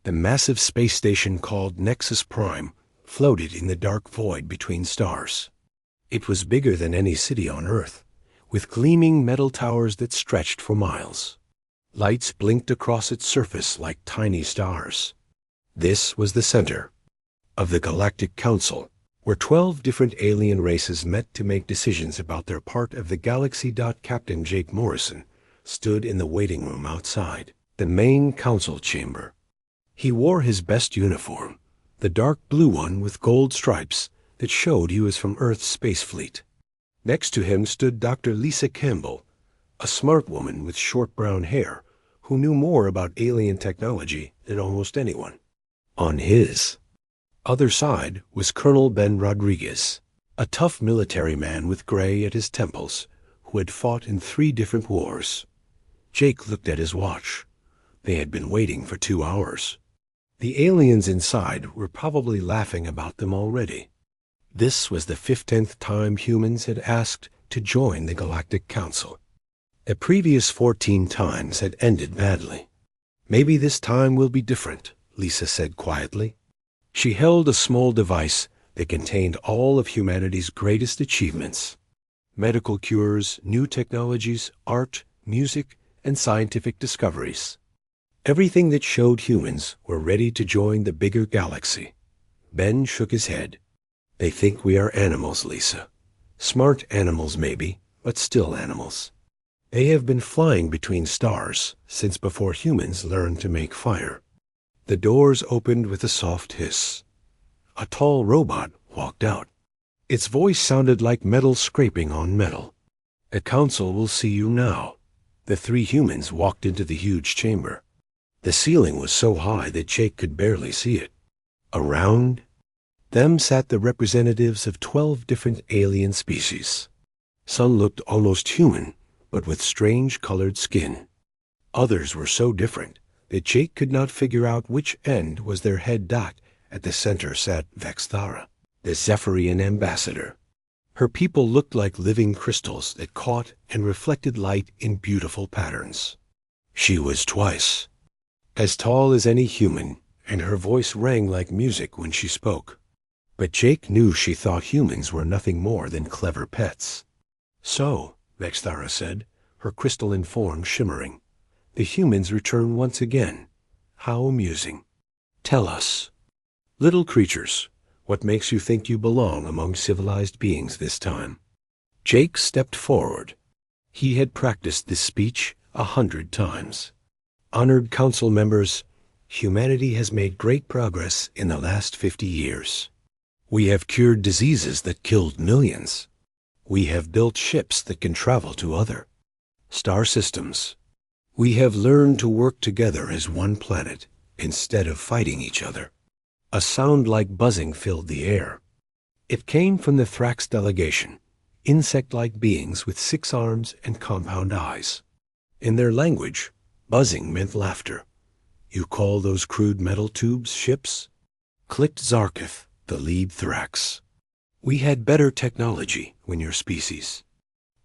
The massive space station called Nexus Prime floated in the dark void between stars. It was bigger than any city on Earth, with gleaming metal towers that stretched for miles. Lights blinked across its surface like tiny stars. This was the center of the Galactic Council, where 12 different alien races met to make decisions about their part of the galaxy. Captain Jake Morrison stood in the waiting room outside the main council chamber. He wore his best uniform, the dark blue one with gold stripes that showed he was from Earth's space fleet. Next to him stood Dr. Lisa Campbell, a smart woman with short brown hair who knew more about alien technology than almost anyone. On his other side was Colonel Ben Rodriguez, a tough military man with gray at his temples who had fought in 3 different wars. Jake looked at his watch. They had been waiting for 2 hours. The aliens inside were probably laughing about them already. This was the 15th time humans had asked to join the Galactic Council. The previous 14 times had ended badly. Maybe this time will be different, Lisa said quietly. She held a small device that contained all of humanity's greatest achievements: medical cures, new technologies, art, music, and scientific discoveries. Everything that showed humans were ready to join the bigger galaxy. Ben shook his head. They think we are animals, Lisa. Smart animals maybe, but still animals. They have been flying between stars since before humans learned to make fire. The doors opened with a soft hiss. A tall robot walked out. Its voice sounded like metal scraping on metal. The council will see you now. The 3 humans walked into the huge chamber. The ceiling was so high that Jake could barely see it. Around them sat the representatives of 12 different alien species. Some looked almost human, but with strange colored skin. Others were so different that Jake could not figure out which end was their head. At the center sat Vexthara, the Zephyrian ambassador. Her people looked like living crystals that caught and reflected light in beautiful patterns. She was twice as tall as any human, and her voice rang like music when she spoke. But Jake knew she thought humans were nothing more than clever pets. So, Vexthara said, her crystalline form shimmering, the humans return once again. How amusing. Tell us, little creatures, what makes you think you belong among civilized beings this time? Jake stepped forward. He had practiced this speech 100 times. Honored council members, humanity has made great progress in the last 50 years. We have cured diseases that killed millions. We have built ships that can travel to other star systems. We have learned to work together as one planet instead of fighting each other. A sound like buzzing filled the air. It came from the Thrax delegation, insect-like beings with 6 arms and compound eyes. In their language, buzzing meant laughter. You call those crude metal tubes ships? Clicked Zarkith, the lead Thrax. We had better technology when your species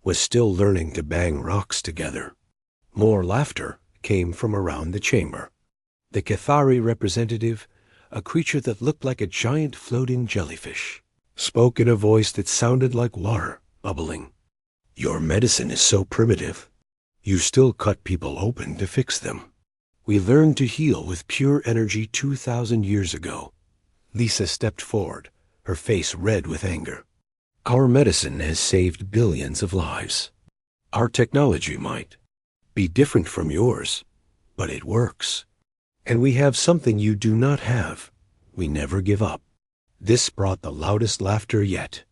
was still learning to bang rocks together. More laughter came from around the chamber. The Cathari representative, a creature that looked like a giant floating jellyfish, spoke in a voice that sounded like water bubbling. Your medicine is so primitive. You still cut people open to fix them. We learned to heal with pure energy 2,000 years ago. Lisa stepped forward, her face red with anger. Our medicine has saved billions of lives. Our technology might be different from yours, but it works. And we have something you do not have. We never give up. This brought the loudest laughter yet.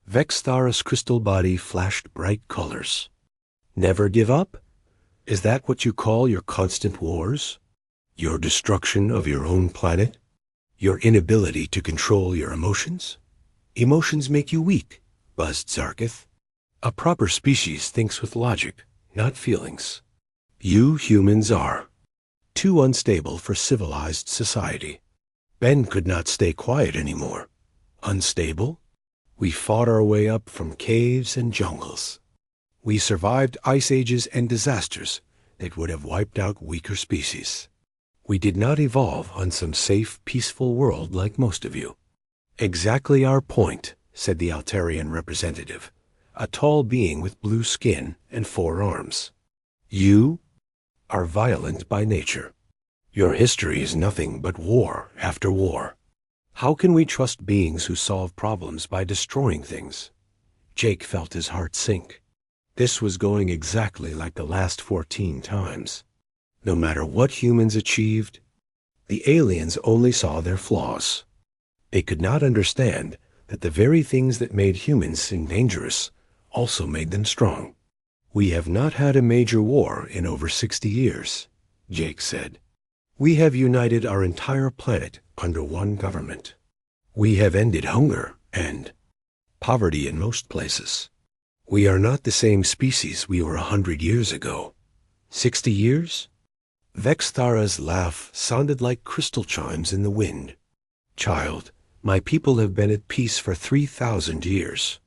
Vexthara's crystal body flashed bright colors. Never give up? Is that what you call your constant wars? Your destruction of your own planet? Your inability to control your emotions? Emotions make you weak, buzzed Zarkith. A proper species thinks with logic, not feelings. You humans are too unstable for civilized society. Ben could not stay quiet anymore. Unstable? We fought our way up from caves and jungles. We survived ice ages and disasters that would have wiped out weaker species. We did not evolve on some safe, peaceful world like most of you. Exactly our point, said the Altarian representative, a tall being with blue skin and 4 arms. You are violent by nature. Your history is nothing but war after war. How can we trust beings who solve problems by destroying things? Jake felt his heart sink. This was going exactly like the last 14 times. No matter what humans achieved, the aliens only saw their flaws. They could not understand that the very things that made humans seem dangerous also made them strong. We have not had a major war in over 60 years, Jake said. We have united our entire planet under one government. We have ended hunger and poverty in most places. We are not the same species we were 100 years ago. 60 years? Vexthara's laugh sounded like crystal chimes in the wind. Child, my people have been at peace for 3,000 years.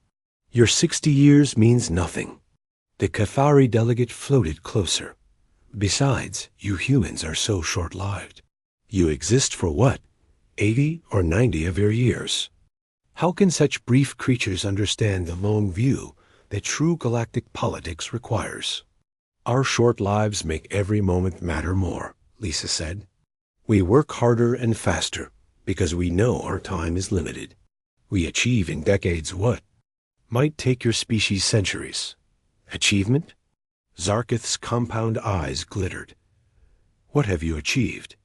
Your 60 years means nothing. The Cathari delegate floated closer. Besides, you humans are so short-lived. You exist for what? 80 or 90 of your years. How can such brief creatures understand the long view that true galactic politics requires? Our short lives make every moment matter more, Lisa said. We work harder and faster because we know our time is limited. We achieve in decades what might take your species centuries. Achievement? Zarkith's compound eyes glittered. What have you achieved?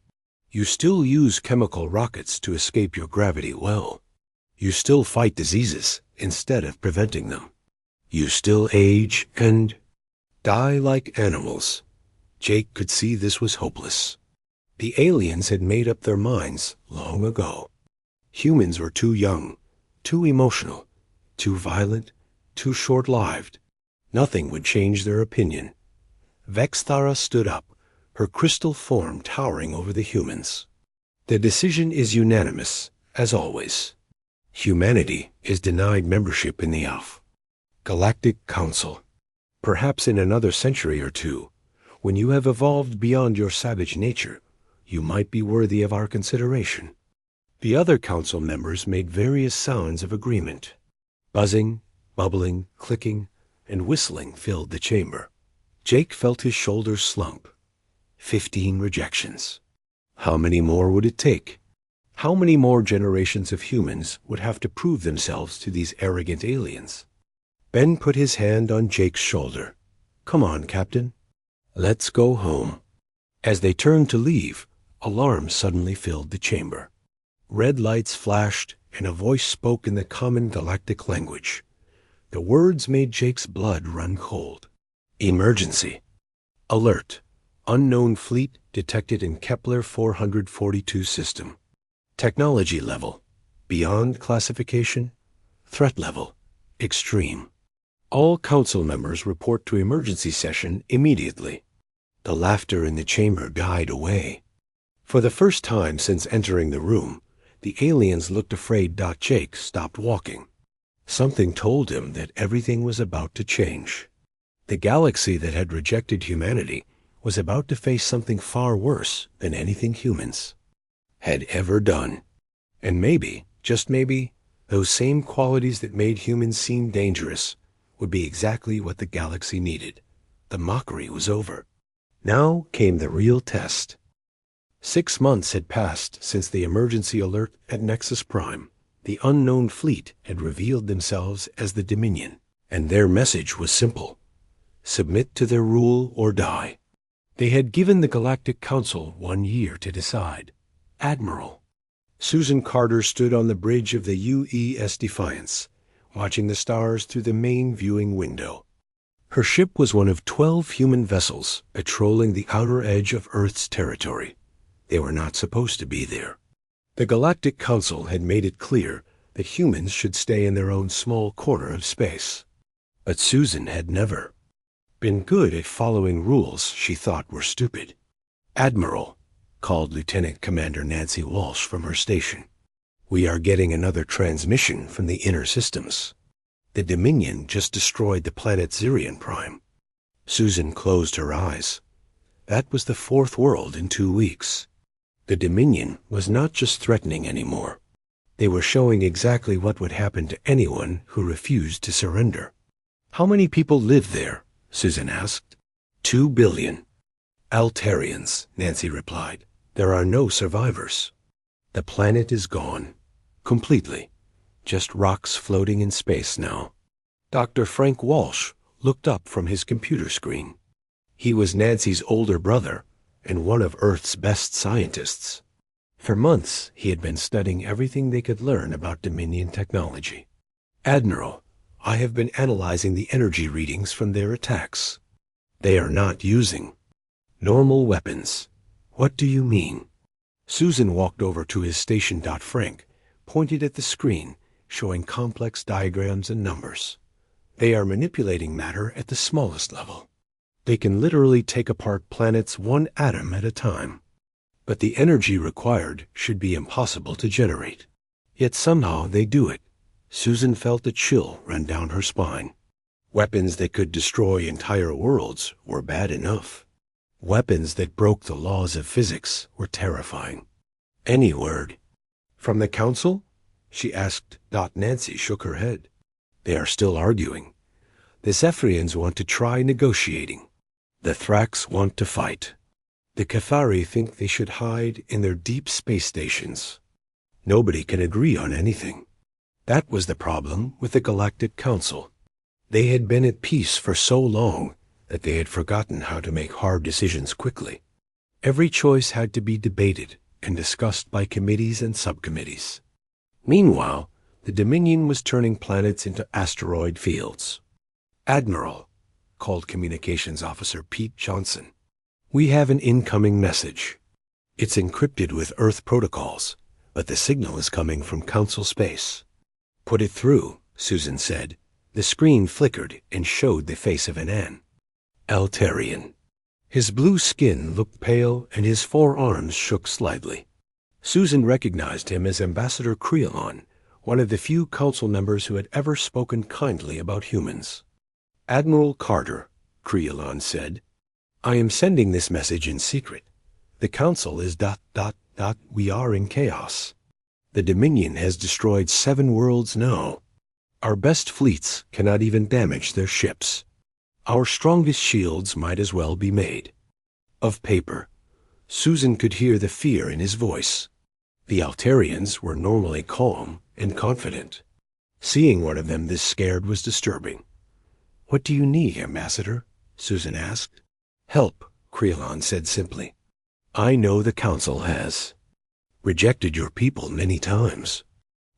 You still use chemical rockets to escape your gravity well. You still fight diseases instead of preventing them. You still age and die like animals. Jake could see this was hopeless. The aliens had made up their minds long ago. Humans were too young, too emotional, too violent, too short-lived. Nothing would change their opinion. Vexthara stood up, her crystal form towering over the humans. The decision is unanimous, as always. Humanity is denied membership in the Galactic Council. Perhaps in another century or two, when you have evolved beyond your savage nature, you might be worthy of our consideration. The other council members made various sounds of agreement. Buzzing, bubbling, clicking, and whistling filled the chamber. Jake felt his shoulders slump. 15 rejections. How many more would it take? How many more generations of humans would have to prove themselves to these arrogant aliens? Ben put his hand on Jake's shoulder. Come on, Captain. Let's go home. As they turned to leave, alarms suddenly filled the chamber. Red lights flashed, and a voice spoke in the common galactic language. The words made Jake's blood run cold. Emergency. Alert. Unknown fleet detected in Kepler 442 system. Technology level. Beyond classification. Threat level. Extreme. All council members report to emergency session immediately. The laughter in the chamber died away. For the first time since entering the room, the aliens looked afraid. Jake stopped walking. Something told him that everything was about to change. The galaxy that had rejected humanity was about to face something far worse than anything humans had ever done. And maybe, just maybe, those same qualities that made humans seem dangerous would be exactly what the galaxy needed. The mockery was over. Now came the real test. 6 months had passed since the emergency alert at Nexus Prime. The unknown fleet had revealed themselves as the Dominion, and their message was simple. Submit to their rule or die. They had given the Galactic Council 1 year to decide. Admiral. Susan Carter stood on the bridge of the UES Defiance, watching the stars through the main viewing window. Her ship was one of 12 human vessels patrolling the outer edge of Earth's territory. They were not supposed to be there. The Galactic Council had made it clear that humans should stay in their own small corner of space. But Susan had never been good at following rules she thought were stupid. Admiral, called Lieutenant Commander Nancy Walsh from her station. We are getting another transmission from the inner systems. The Dominion just destroyed the planet Zirian Prime. Susan closed her eyes. That was the 4th world in 2 weeks. The Dominion was not just threatening anymore. They were showing exactly what would happen to anyone who refused to surrender. "How many people live there?" Susan asked. 2 billion. "Altarians," Nancy replied. "There are no survivors. The planet is gone. Completely. Just rocks floating in space now." Dr. Frank Walsh looked up from his computer screen. He was Nancy's older brother and one of Earth's best scientists. For months, he had been studying everything they could learn about Dominion technology. "Admiral, I have been analyzing the energy readings from their attacks. They are not using normal weapons." "What do you mean?" Susan walked over to his station. Frank pointed at the screen, showing complex diagrams and numbers. "They are manipulating matter at the smallest level. They can literally take apart planets one atom at a time. But the energy required should be impossible to generate. Yet somehow they do it." Susan felt a chill run down her spine. Weapons that could destroy entire worlds were bad enough. Weapons that broke the laws of physics were terrifying. "Any word from the Council?" she asked. Nancy shook her head. "They are still arguing. The Zephyrians want to try negotiating. The Thrax want to fight. The Cathari think they should hide in their deep space stations. Nobody can agree on anything." That was the problem with the Galactic Council. They had been at peace for so long that they had forgotten how to make hard decisions quickly. Every choice had to be debated and discussed by committees and subcommittees. Meanwhile, the Dominion was turning planets into asteroid fields. "Admiral," called Communications Officer Pete Johnson, "we have an incoming message. It's encrypted with Earth protocols, but the signal is coming from Council space." "Put it through," Susan said. The screen flickered and showed the face of an Altarian. His blue skin looked pale and his forearms shook slightly. Susan recognized him as Ambassador Creelon, one of the few council members who had ever spoken kindly about humans. "Admiral Carter," Creelon said, "I am sending this message in secret. The Council is ... We are in chaos. The Dominion has destroyed 7 worlds now. Our best fleets cannot even damage their ships. Our strongest shields might as well be made of paper." Susan could hear the fear in his voice. The Altarians were normally calm and confident. Seeing one of them this scared was disturbing. "What do you need, Ambassador?" Susan asked. "Help," Creelon said simply. "I know the Council has rejected your people many times.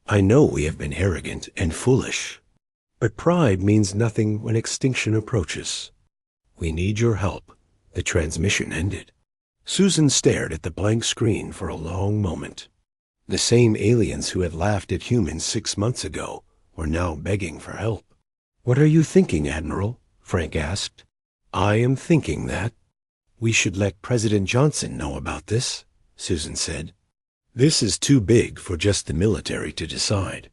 I know we have been arrogant and foolish. But pride means nothing when extinction approaches. We need your help." The transmission ended. Susan stared at the blank screen for a long moment. The same aliens who had laughed at humans 6 months ago were now begging for help. "What are you thinking, Admiral?" Frank asked. "I am thinking that we should let President Johnson know about this," Susan said. "This is too big for just the military to decide."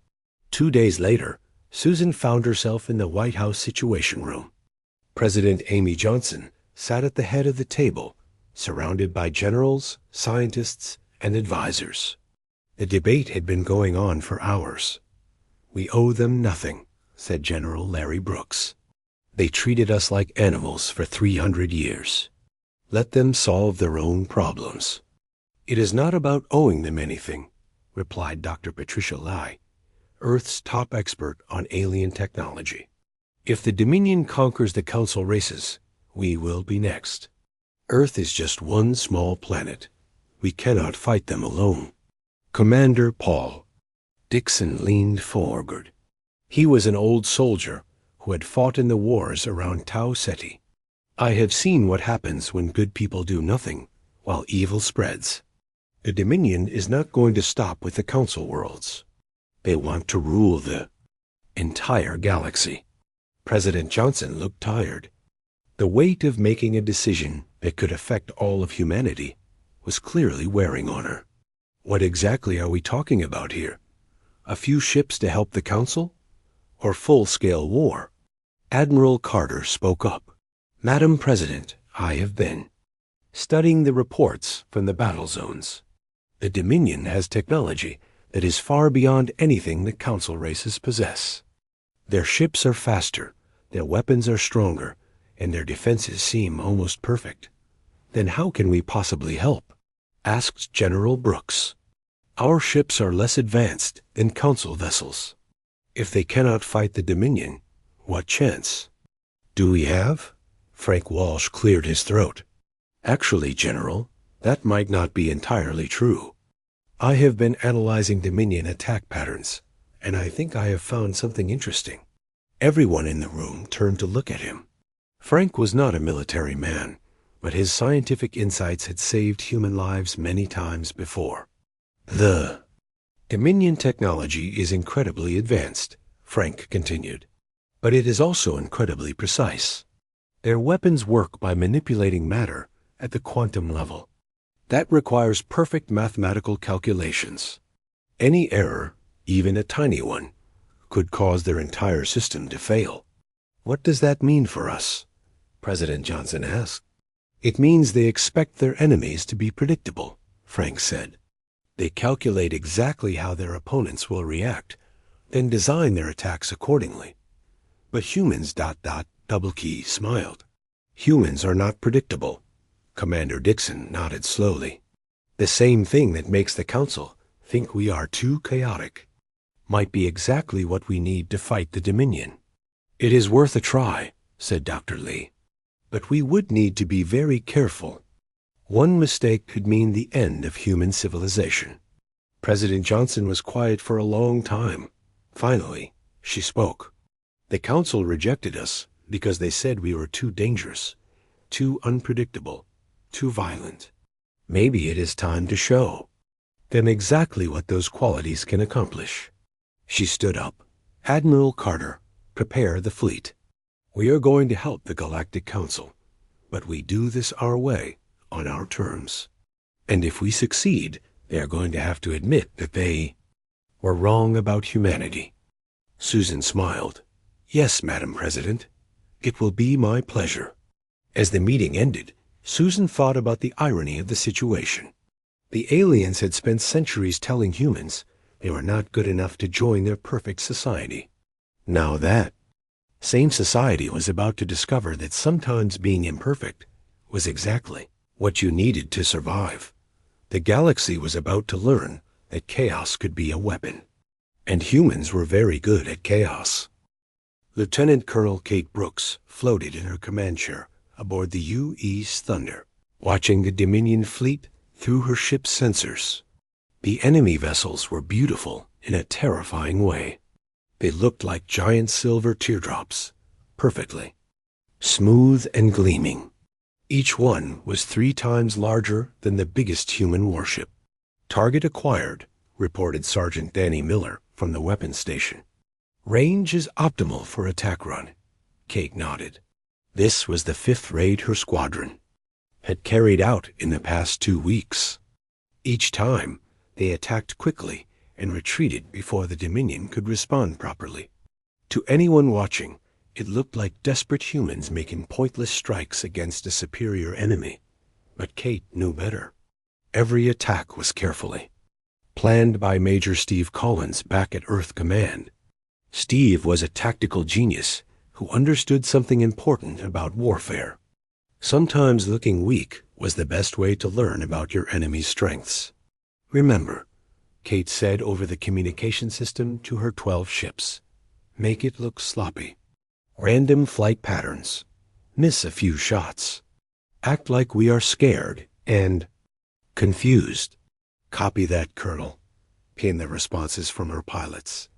2 days later, Susan found herself in the White House Situation Room. President Amy Johnson sat at the head of the table, surrounded by generals, scientists, and advisors. The debate had been going on for hours. "We owe them nothing," said General Larry Brooks. "They treated us like animals for 300 years. Let them solve their own problems." "It is not about owing them anything," replied Dr. Patricia Lai, Earth's top expert on alien technology. "If the Dominion conquers the Council races, we will be next. Earth is just one small planet. We cannot fight them alone." Commander Paul Dixon leaned forward. He was an old soldier who had fought in the wars around Tau Ceti. "I have seen what happens when good people do nothing while evil spreads. The Dominion is not going to stop with the Council worlds. They want to rule the entire galaxy." President Johnson looked tired. The weight of making a decision that could affect all of humanity was clearly wearing on her. "What exactly are we talking about here? A few ships to help the Council? Or full-scale war?" Admiral Carter spoke up. "Madam President, I have been studying the reports from the battle zones. The Dominion has technology that is far beyond anything the Council races possess. Their ships are faster, their weapons are stronger, and their defenses seem almost perfect. Then how can we possibly help? Asked General Brooks. Our ships are less advanced than Council vessels. If they cannot fight the Dominion, what chance do we have? Frank Walsh cleared his throat. Actually, General, that might not be entirely true. I have been analyzing Dominion attack patterns, and I think I have found something interesting. Everyone in the room turned to look at him. Frank was not a military man, but his scientific insights had saved human lives many times before. The Dominion technology is incredibly advanced, Frank continued, but it is also incredibly precise. Their weapons work by manipulating matter at the quantum level. That requires perfect mathematical calculations. Any error, even a tiny one, could cause their entire system to fail. What does that mean for us? President Johnson asked. It means they expect their enemies to be predictable, Frank said. They calculate exactly how their opponents will react, then design their attacks accordingly. But humans... Double Key smiled. Humans are not predictable. Commander Dixon nodded slowly. The same thing that makes the Council think we are too chaotic might be exactly what we need to fight the Dominion. It is worth a try, said Dr. Lee. But we would need to be very careful. One mistake could mean the end of human civilization. President Johnson was quiet for a long time. Finally, she spoke. The Council rejected us because they said we were too dangerous, too unpredictable, too violent. Maybe it is time to show them exactly what those qualities can accomplish. She stood up. Admiral Carter, prepare the fleet. We are going to help the Galactic Council, but we do this our way, on our terms. And if we succeed, they are going to have to admit that they were wrong about humanity. Susan smiled. Yes, Madam President. It will be my pleasure. As the meeting ended, Susan thought about the irony of the situation. The aliens had spent centuries telling humans they were not good enough to join their perfect society. Now that same society was about to discover that sometimes being imperfect was exactly what you needed to survive. The galaxy was about to learn that chaos could be a weapon, and humans were very good at chaos. Lieutenant Colonel Kate Brooks floated in her command chair aboard the U.E.'s Thunder, watching the Dominion fleet through her ship's sensors. The enemy vessels were beautiful in a terrifying way. They looked like giant silver teardrops, perfectly smooth and gleaming. Each one was 3 times larger than the biggest human warship. Target acquired, reported Sergeant Danny Miller from the weapons station. Range is optimal for attack run. Kate nodded. This was the 5th raid her squadron had carried out in the past 2 weeks. Each time, they attacked quickly and retreated before the Dominion could respond properly. To anyone watching, it looked like desperate humans making pointless strikes against a superior enemy. But Kate knew better. Every attack was carefully planned by Major Steve Collins back at Earth Command. Steve was a tactical genius who understood something important about warfare. Sometimes looking weak was the best way to learn about your enemy's strengths. Remember, Kate said over the communication system to her 12 ships, make it look sloppy. Random flight patterns. Miss a few shots. Act like we are scared and confused. Copy that, Colonel, came the responses from her pilots.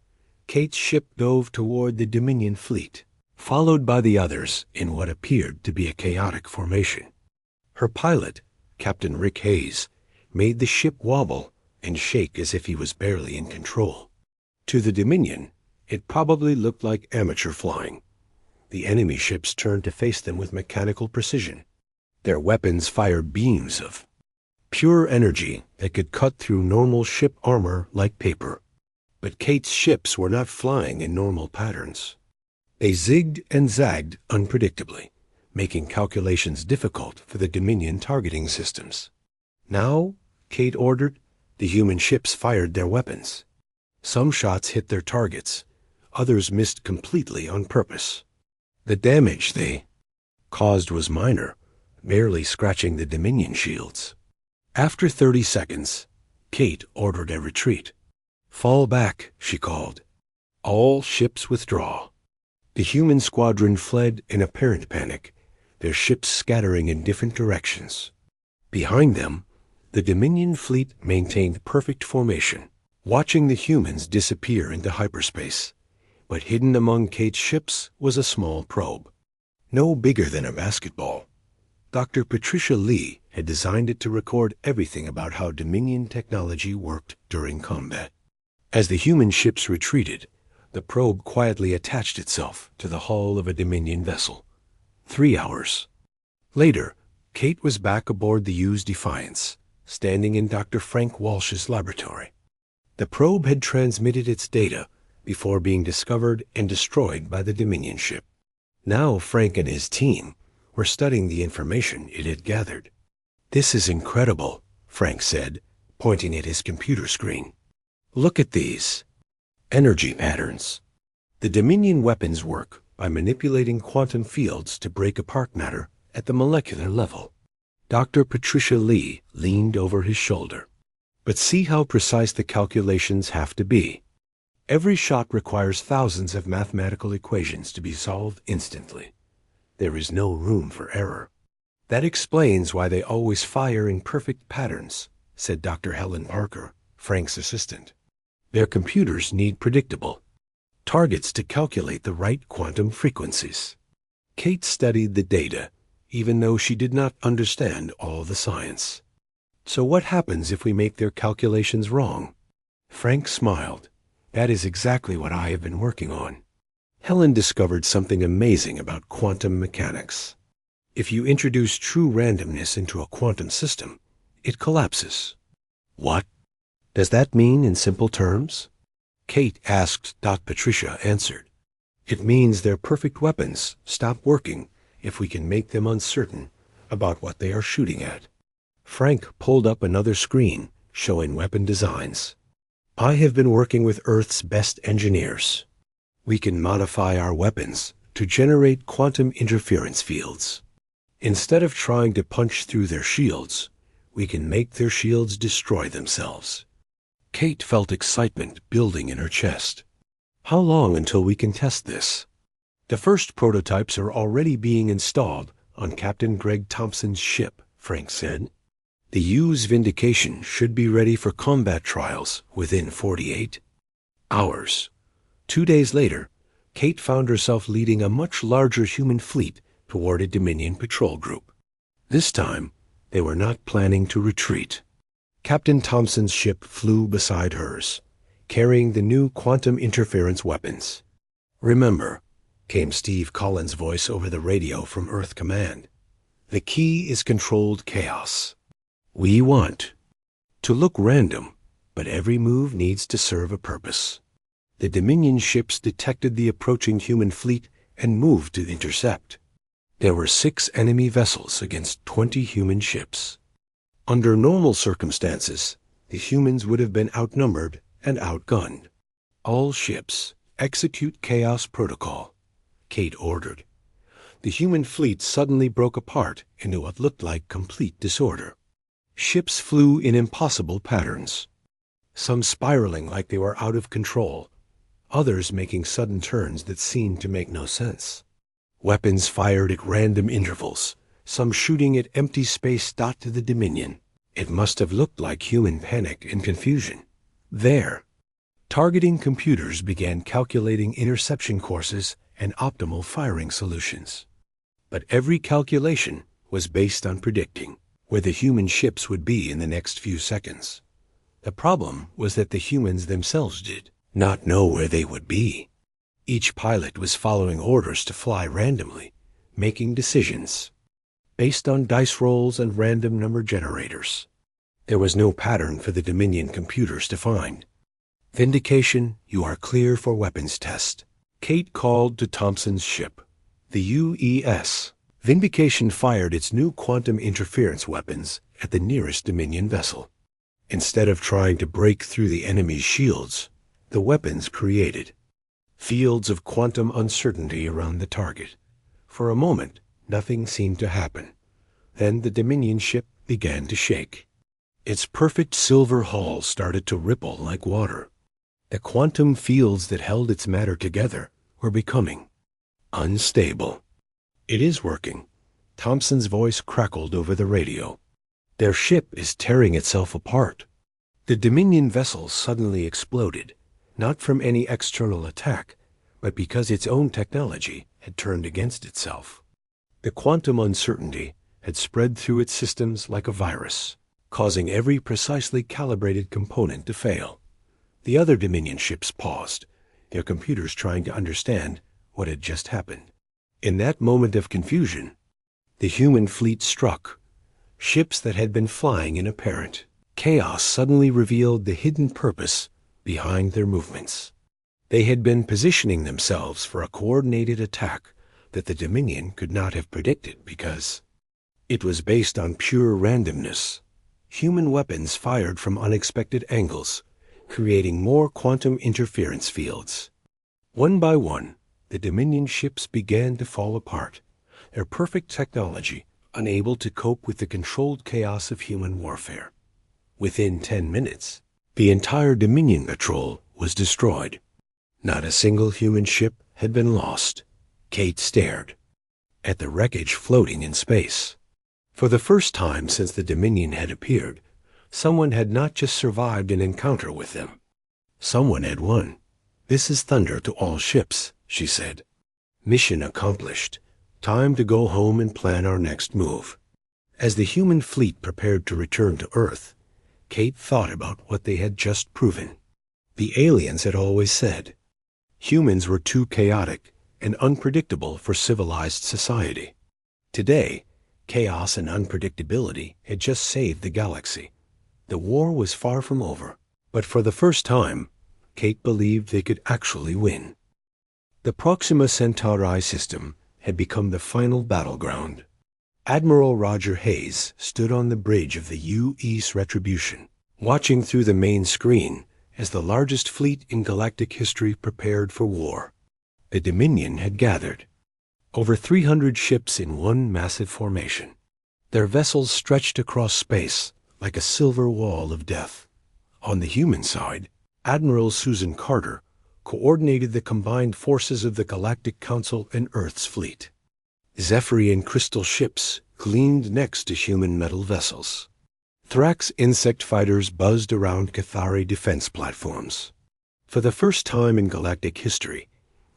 Kate's ship dove toward the Dominion fleet, followed by the others in what appeared to be a chaotic formation. Her pilot, Captain Rick Hayes, made the ship wobble and shake as if he was barely in control. To the Dominion, it probably looked like amateur flying. The enemy ships turned to face them with mechanical precision. Their weapons fired beams of pure energy that could cut through normal ship armor like paper. But Kate's ships were not flying in normal patterns. They zigged and zagged unpredictably, making calculations difficult for the Dominion targeting systems. Now, Kate ordered, The human ships fired their weapons. Some shots hit their targets, others missed completely on purpose. The damage they caused was minor, barely scratching the Dominion shields. After 30 seconds, Kate ordered a retreat. "Fall back," she called. "All ships withdraw." The human squadron fled in apparent panic, their ships scattering in different directions. Behind them, the Dominion fleet maintained perfect formation, watching the humans disappear into hyperspace. But hidden among Kate's ships was a small probe. No bigger than a basketball. Dr. Patricia Lee had designed it to record everything about how Dominion technology worked during combat. As the human ships retreated, the probe quietly attached itself to the hull of a Dominion vessel. 3 hours later, Kate was back aboard the U's Defiance, standing in Dr. Frank Walsh's laboratory. The probe had transmitted its data before being discovered and destroyed by the Dominion ship. Now Frank and his team were studying the information it had gathered. "This is incredible," Frank said, pointing at his computer screen. "Look at these energy patterns. The Dominion weapons work by manipulating quantum fields to break apart matter at the molecular level." Dr. Patricia Lee leaned over his shoulder. "But see how precise the calculations have to be. Every shot requires thousands of mathematical equations to be solved instantly. There is no room for error. That explains why they always fire in perfect patterns," said Dr. Helen Parker, Frank's assistant. "Their computers need predictable targets to calculate the right quantum frequencies." Kate studied the data, even though she did not understand all the science. "So what happens if we make their calculations wrong?" Frank smiled. "That is exactly what I have been working on. Helen discovered something amazing about quantum mechanics. If you introduce true randomness into a quantum system, it collapses." "What does that mean in simple terms?" Kate asked. Patricia answered. "It means their perfect weapons stop working if we can make them uncertain about what they are shooting at." Frank pulled up another screen showing weapon designs. "I have been working with Earth's best engineers. We can modify our weapons to generate quantum interference fields. Instead of trying to punch through their shields, we can make their shields destroy themselves." Kate felt excitement building in her chest. "How long until we can test this?" "The first prototypes are already being installed on Captain Greg Thompson's ship," Frank said. "The U's Vindication should be ready for combat trials within 48 hours. 2 days later, Kate found herself leading a much larger human fleet toward a Dominion patrol group. This time, they were not planning to retreat. Captain Thompson's ship flew beside hers, carrying the new quantum interference weapons. "Remember," came Steve Collins' voice over the radio from Earth Command, "the key is controlled chaos. We want to look random, but every move needs to serve a purpose." The Dominion ships detected the approaching human fleet and moved to intercept. There were 6 enemy vessels against 20 human ships. Under normal circumstances, the humans would have been outnumbered and outgunned. "All ships, execute Chaos Protocol," Kate ordered. The human fleet suddenly broke apart into what looked like complete disorder. Ships flew in impossible patterns, some spiraling like they were out of control, others making sudden turns that seemed to make no sense. Weapons fired at random intervals, some shooting at empty space. To the Dominion, it must have looked like human panic and confusion. There, targeting computers began calculating interception courses and optimal firing solutions. But every calculation was based on predicting where the human ships would be in the next few seconds. The problem was that the humans themselves did not know where they would be. Each pilot was following orders to fly randomly, making decisions based on dice rolls and random number generators. There was no pattern for the Dominion computers to find. "Vindication, you are clear for weapons test," Kate called to Thompson's ship, the UES. Vindication fired its new quantum interference weapons at the nearest Dominion vessel. Instead of trying to break through the enemy's shields, the weapons created fields of quantum uncertainty around the target. For a moment, nothing seemed to happen. Then the Dominion ship began to shake. Its perfect silver hull started to ripple like water. The quantum fields that held its matter together were becoming unstable. "It is working." Thompson's voice crackled over the radio. "Their ship is tearing itself apart." The Dominion vessel suddenly exploded, not from any external attack, but because its own technology had turned against itself. The quantum uncertainty had spread through its systems like a virus, causing every precisely calibrated component to fail. The other Dominion ships paused, their computers trying to understand what had just happened. In that moment of confusion, the human fleet struck. Ships that had been flying in apparent chaos suddenly revealed the hidden purpose behind their movements. They had been positioning themselves for a coordinated attack that the Dominion could not have predicted because it was based on pure randomness. Human weapons fired from unexpected angles, creating more quantum interference fields. One by one, the Dominion ships began to fall apart, their perfect technology unable to cope with the controlled chaos of human warfare. Within 10 minutes, the entire Dominion patrol was destroyed. Not a single human ship had been lost. Kate stared at the wreckage floating in space. For the first time since the Dominion had appeared, someone had not just survived an encounter with them. Someone had won. "This is thunder to all ships," she said. "Mission accomplished. Time to go home and plan our next move." As the human fleet prepared to return to Earth, Kate thought about what they had just proven. The aliens had always said humans were too chaotic and unpredictable for civilized society. Today, chaos and unpredictability had just saved the galaxy. The war was far from over, but for the first time, Kate believed they could actually win. The Proxima Centauri system had become the final battleground. Admiral Roger Hayes stood on the bridge of the U.S. Retribution, watching through the main screen as the largest fleet in galactic history prepared for war. The Dominion had gathered, over 300 ships in one massive formation. Their vessels stretched across space like a silver wall of death. On the human side, Admiral Susan Carter coordinated the combined forces of the Galactic Council and Earth's fleet. Zephyrian crystal ships gleamed next to human metal vessels. Thrax insect fighters buzzed around Cathari defense platforms. For the first time in galactic history,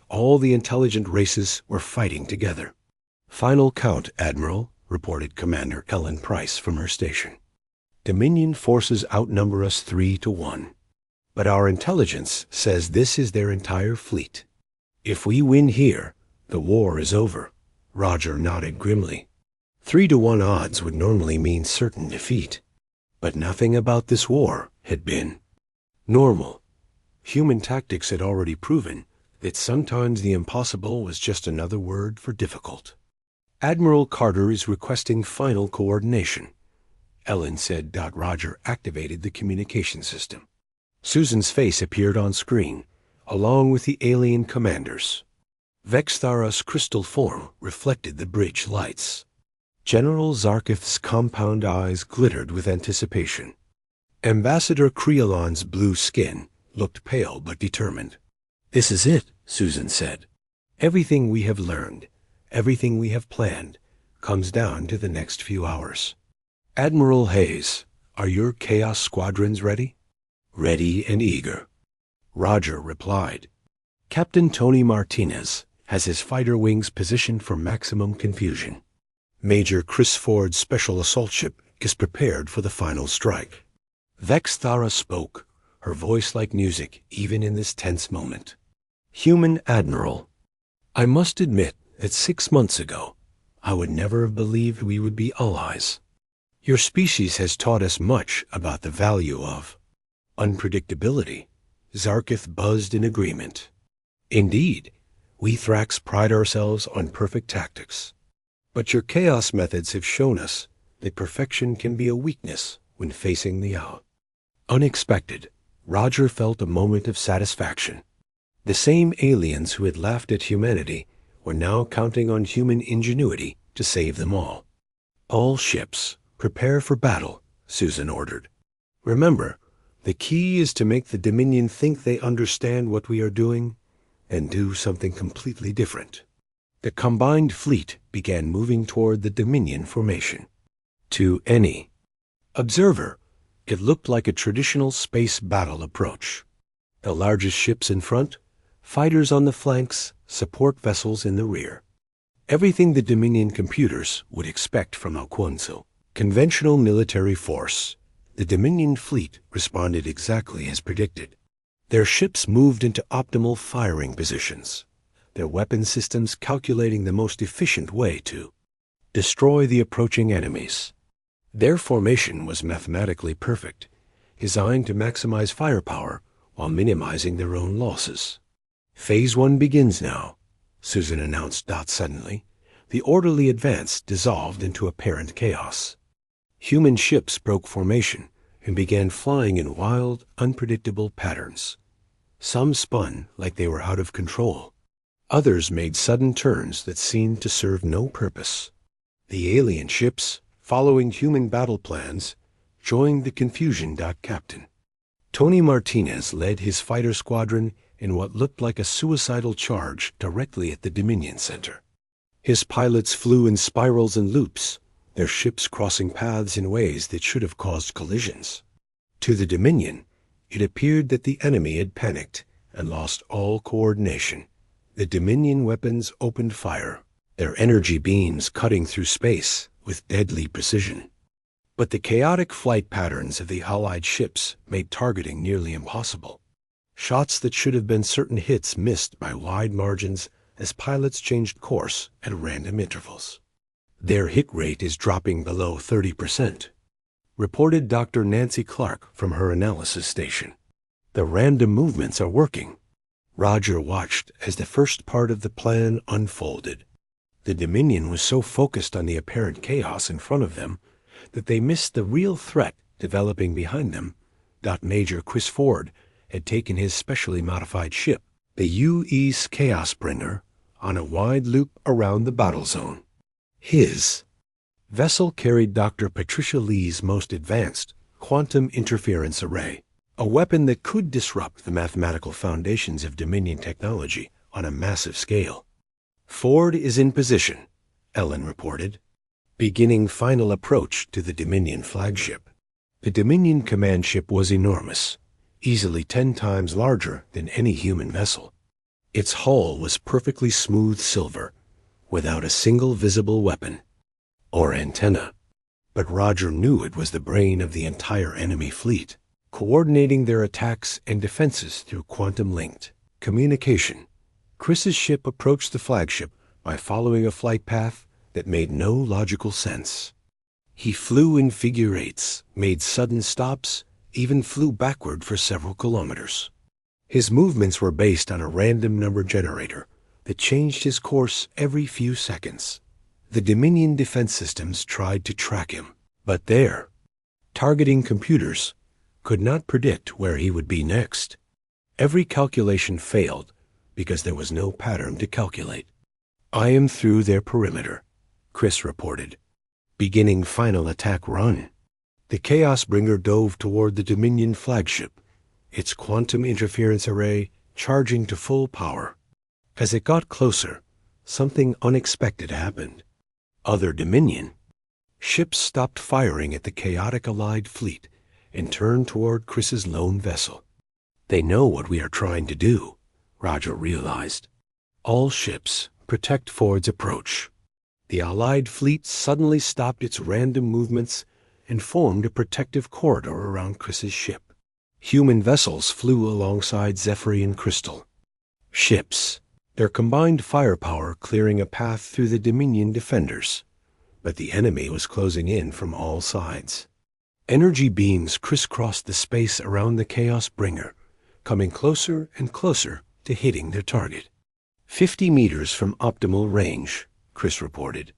all the intelligent races were fighting together. "Final count, Admiral," reported Commander Ellen Price from her station. "Dominion forces outnumber us 3-1. But our intelligence says this is their entire fleet. If we win here, the war is over." Roger nodded grimly. 3-1 odds would normally mean certain defeat. But nothing about this war had been normal. Human tactics had already proven that sometimes the impossible was just another word for difficult. "Admiral Carter is requesting final coordination," Ellen said. Roger activated the communication system. Susan's face appeared on screen, along with the alien commanders. Vexthara's crystal form reflected the bridge lights. General Zarkith's compound eyes glittered with anticipation. Ambassador Creolon's blue skin looked pale but determined. "This is it," Susan said. "Everything we have learned, everything we have planned, comes down to the next few hours." "Admiral Hayes, are your Chaos squadrons ready?" "Ready and eager," Roger replied. "Captain Tony Martinez has his fighter wings positioned for maximum confusion. Major Chris Ford's special assault ship is prepared for the final strike." Vexthara spoke, her voice like music even in this tense moment. "Human Admiral, I must admit that 6 months ago, I would never have believed we would be allies. Your species has taught us much about the value of unpredictability." Zarkith buzzed in agreement. "Indeed, we Thrax pride ourselves on perfect tactics. But your chaos methods have shown us that perfection can be a weakness when facing the out." Unexpected, Roger felt a moment of satisfaction. The same aliens who had laughed at humanity were now counting on human ingenuity to save them all. "All ships, prepare for battle," Susan ordered. "Remember, the key is to make the Dominion think they understand what we are doing and do something completely different." The combined fleet began moving toward the Dominion formation. To any observer, it looked like a traditional space battle approach. The largest ships in front, fighters on the flanks, support vessels in the rear. Everything the Dominion computers would expect from Alquonso. Conventional military force. The Dominion fleet responded exactly as predicted. Their ships moved into optimal firing positions, their weapon systems calculating the most efficient way to destroy the approaching enemies. Their formation was mathematically perfect, designed to maximize firepower while minimizing their own losses. "Phase 1 begins now," Susan announced suddenly. The orderly advance dissolved into apparent chaos. Human ships broke formation and began flying in wild, unpredictable patterns. Some spun like they were out of control. Others made sudden turns that seemed to serve no purpose. The alien ships, following human battle plans, joined the confusion. Captain Tony Martinez led his fighter squadron in what looked like a suicidal charge directly at the Dominion Center. His pilots flew in spirals and loops, their ships crossing paths in ways that should have caused collisions. To the Dominion, it appeared that the enemy had panicked and lost all coordination. The Dominion weapons opened fire, their energy beams cutting through space with deadly precision. But the chaotic flight patterns of the Allied ships made targeting nearly impossible. Shots that should have been certain hits missed by wide margins as pilots changed course at random intervals. "Their hit rate is dropping below 30%, reported Dr. Nancy Clark from her analysis station. "The random movements are working." Roger watched as the first part of the plan unfolded. The Dominion was so focused on the apparent chaos in front of them that they missed the real threat developing behind them. Major Chris Ford had taken his specially modified ship, the U-East Chaos Bringer, on a wide loop around the battle zone. His vessel carried Dr. Patricia Lee's most advanced quantum interference array, a weapon that could disrupt the mathematical foundations of Dominion technology on a massive scale. "Ford is in position," Ellen reported, beginning final approach to the Dominion flagship. The Dominion command ship was enormous, easily 10 times larger than any human vessel. Its hull was perfectly smooth silver, without a single visible weapon or antenna. But Roger knew it was the brain of the entire enemy fleet, coordinating their attacks and defenses through quantum-linked communication. Chris's ship approached the flagship by following a flight path that made no logical sense. He flew in figure eights, made sudden stops, even flew backward for several kilometers. His movements were based on a random number generator that changed his course every few seconds. The Dominion defense systems tried to track him, but their targeting computers could not predict where he would be next. Every calculation failed because there was no pattern to calculate. "I am through their perimeter," Chris reported, beginning final attack run. The Chaos Bringer dove toward the Dominion flagship, its quantum interference array charging to full power. As it got closer, something unexpected happened. Other Dominion ships stopped firing at the chaotic Allied fleet and turned toward Chris's lone vessel. "They know what we are trying to do," Roger realized. "All ships, protect Ford's approach." The Allied fleet suddenly stopped its random movements and formed a protective corridor around Chris's ship. Human vessels flew alongside Zephyrian Crystal ships, their combined firepower clearing a path through the Dominion defenders. But the enemy was closing in from all sides. Energy beams crisscrossed the space around the Chaos Bringer, coming closer and closer to hitting their target. 50 meters from optimal range, Chris reported.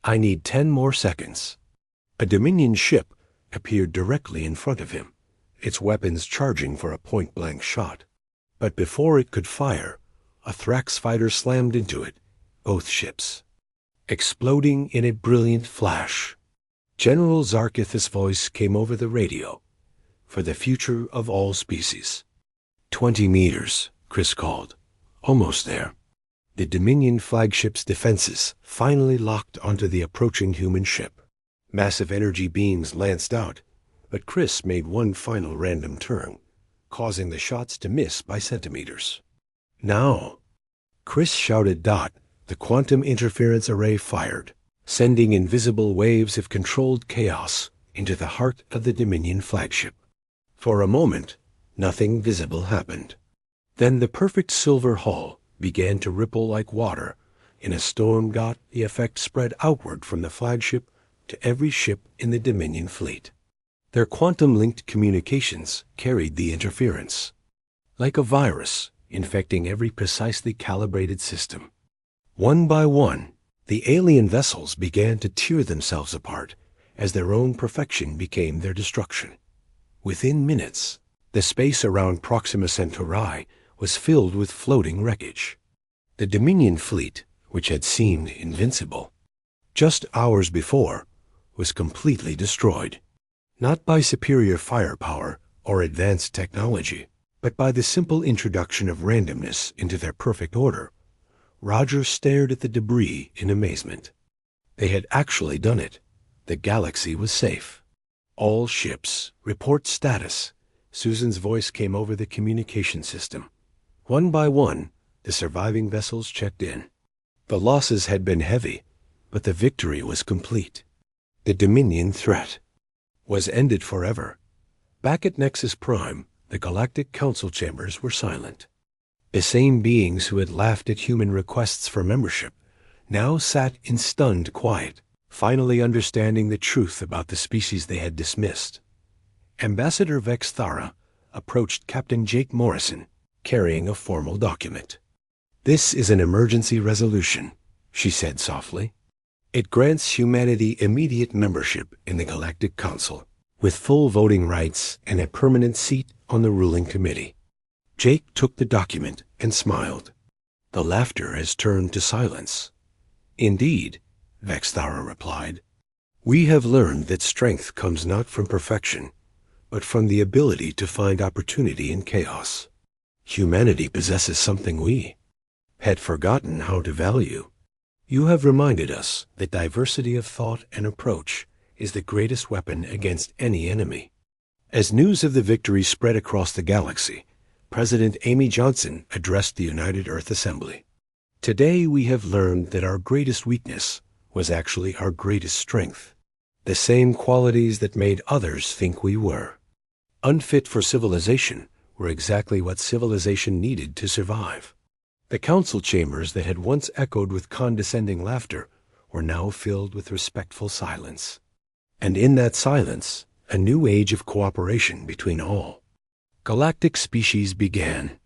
"I need 10 more seconds." A Dominion ship appeared directly in front of him, its weapons charging for a point-blank shot. But before it could fire, a Thrax fighter slammed into it, both ships, exploding in a brilliant flash. General Zarkith's voice came over the radio. For the future of all species. 20 meters, Chris called. Almost there. The Dominion flagship's defenses finally locked onto the approaching human ship. Massive energy beams lanced out, but Chris made one final random turn, causing the shots to miss by centimeters. Now, Chris shouted. The quantum interference array fired, sending invisible waves of controlled chaos into the heart of the Dominion flagship. For a moment, nothing visible happened. Then the perfect silver hull began to ripple like water in a storm. The effect spread outward from the flagship to every ship in the Dominion fleet. Their quantum-linked communications carried the interference, like a virus infecting every precisely calibrated system. One by one, the alien vessels began to tear themselves apart as their own perfection became their destruction. Within minutes, the space around Proxima Centauri was filled with floating wreckage. The Dominion fleet, which had seemed invincible just hours before, was completely destroyed. Not by superior firepower or advanced technology, but by the simple introduction of randomness into their perfect order. Roger stared at the debris in amazement. They had actually done it. The galaxy was safe. All ships, report status. Susan's voice came over the communication system. One by one, the surviving vessels checked in. The losses had been heavy, but the victory was complete. The Dominion threat was ended forever. Back at Nexus Prime, the Galactic Council chambers were silent. The same beings who had laughed at human requests for membership now sat in stunned quiet, finally understanding the truth about the species they had dismissed. Ambassador Vex Thara approached Captain Jake Morrison, carrying a formal document. "This is an emergency resolution," she said softly. "It grants humanity immediate membership in the Galactic Council, with full voting rights and a permanent seat on the ruling committee." Jake took the document and smiled. The laughter has turned to silence. "Indeed," Vex Thara replied. "We have learned that strength comes not from perfection, but from the ability to find opportunity in chaos. Humanity possesses something we had forgotten how to value. You have reminded us that diversity of thought and approach is the greatest weapon against any enemy." As news of the victory spread across the galaxy, President Amy Johnson addressed the United Earth Assembly. "Today we have learned that our greatest weakness was actually our greatest strength. The same qualities that made others think we were unfit for civilization were exactly what civilization needed to survive." The council chambers that had once echoed with condescending laughter were now filled with respectful silence. And in that silence, a new age of cooperation between all galactic species began.